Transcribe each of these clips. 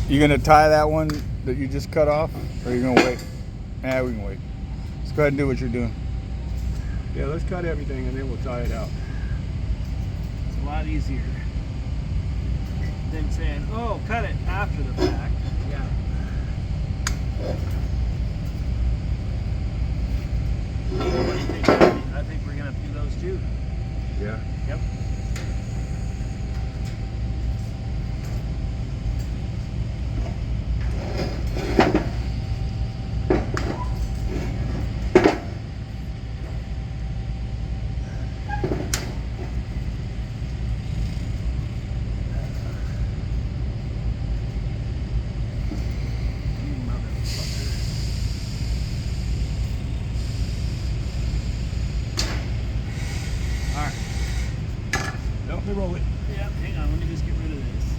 You gonna tie that one that you just cut off, or are you gonna wait? Yeah, we can wait. Let's go ahead and do what you're doing. Yeah, let's cut everything and then we'll tie it out. It's a lot easier than saying, oh, cut it after the fact. Yeah. What do you think? I think we're gonna do those too. Yeah. Yep. Help me roll it. Yeah, hang on, let me just get rid of this.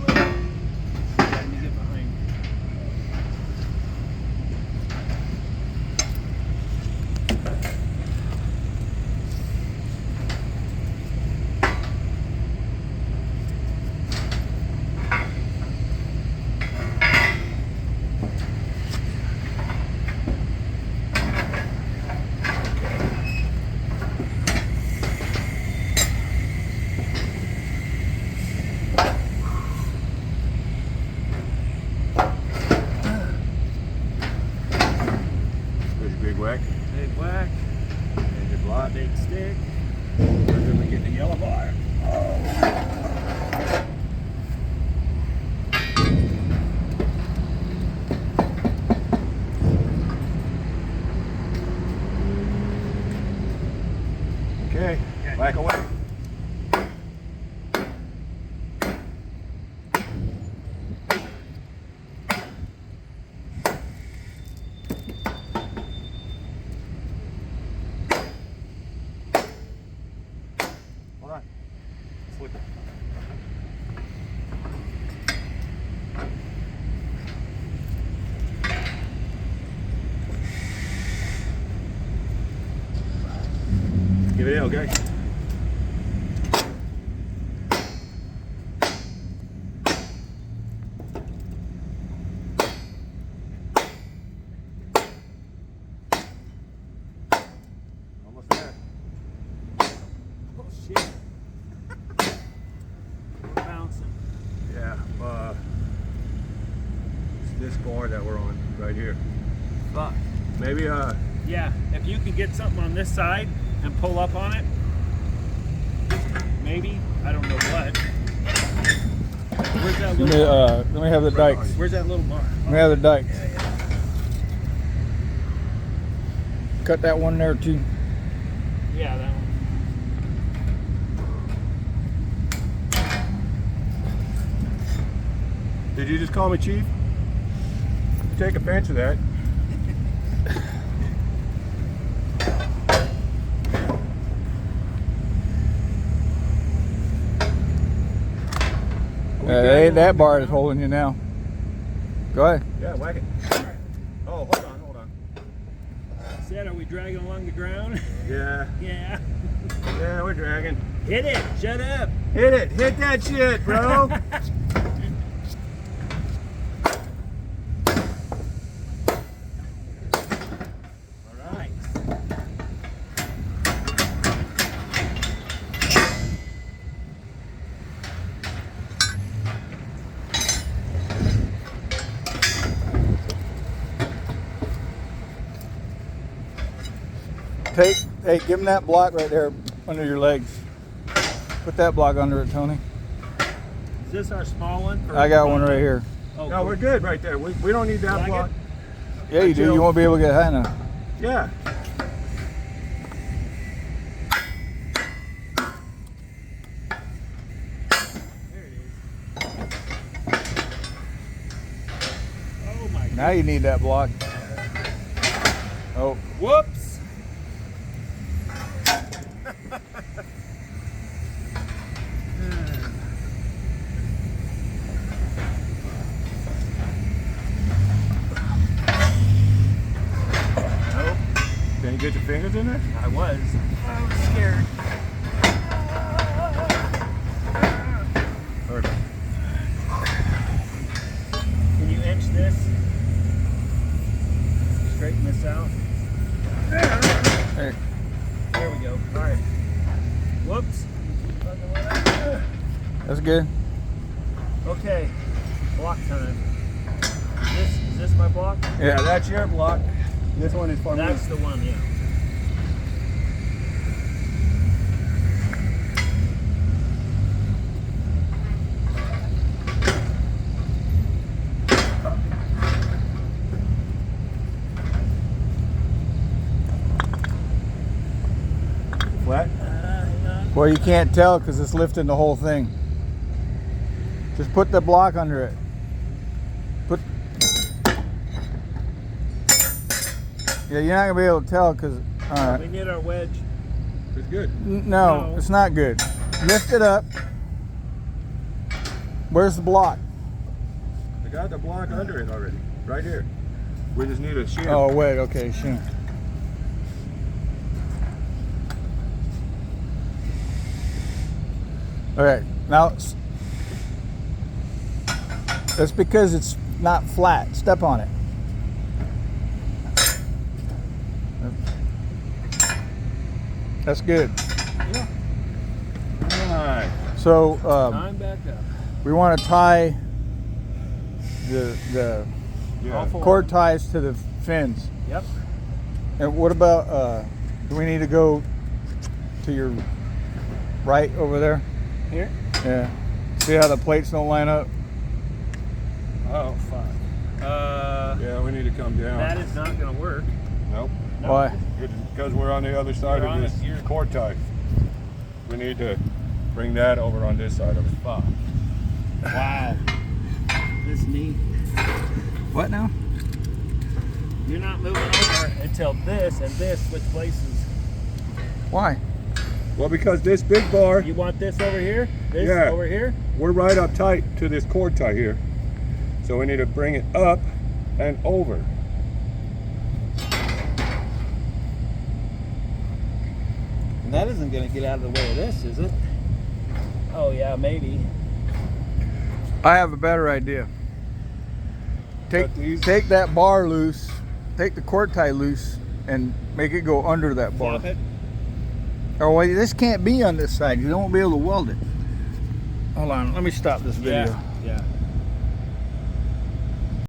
Let me get behind you. There's your big whack. Big whack, And your block. big stick. And then we get the yellow bar. Okay, whack away. Hold on. Flip it. Give it in, okay? Almost there. Oh shit. We're bouncing. Yeah, it's this bar that we're on right here. Fuck. Maybe Yeah, if you could get something on this side and pull up on it, maybe. I don't know what. Where's that little Let me have the dikes. Where's that little mark? Let me have the dikes. Cut that one there too. Yeah, that one. did you just call me chief? Take offense to that. That bar is holding you now. Go ahead. Yeah, whack it. Oh, hold on. Said, are we dragging along the ground? Yeah, Yeah. yeah, we're dragging. Hit it. Shut up. Hit it, hit that shit, bro. All right. Hey, give him that block right there under your legs. Put that block under it, Tony. Is this our small one? I got one right here. Oh, No, cool. we're good right there. We don't need that Like block. Yeah, you do. You won't be able to get high enough. Yeah. There it is. Oh my Now you need that block. Oh, Whoops. get your fingers in there? I was scared. Perfect. Can you inch this? Straighten this out. There. There we go. All right. Whoops. That's good. Okay. Block time. Is this my block? Yeah, that's your block. This one is for me. That's the one, yeah. Flat? Well, you can't tell because it's lifting the whole thing. Just put the block under it. Put. Yeah, you're not gonna be able to tell because. We need our wedge. It's good. No, it's not good. Lift it up. Where's the block? I got the block under it already. Right here. We just need a shim. Oh, wait. Okay, sure. All right, now that's because it's not flat. Step on it. That's good. Alright. So Time back up. we want to tie the Yeah. cord ties to the fins. Yep. And what about? Do we need to go to your right over there? Here? Yeah. See how the plates don't line up? Oh, fuck. Yeah, we need to come down. That is not going to work. Nope. No. Why? Because we're on the other side You're on of this it, you're- cord tie. We need to bring that over on this side of it. Fuck. Wow. This is neat. What now? You're not moving over until this and this switch places. Why? Well, because this big bar, You want this over here? This Yeah. over here? we're right up tight to this cord tie here. So we need to bring it up and over. And that isn't going to get out of the way of this, is it? Oh, yeah, maybe. I have a better idea. Take Cut these. take that bar loose, take the cord tie loose, and make it go under that bar. Flop it. Oh wait, this can't be on this side. You don't be able to weld it. Hold on, let me stop this video. Yeah.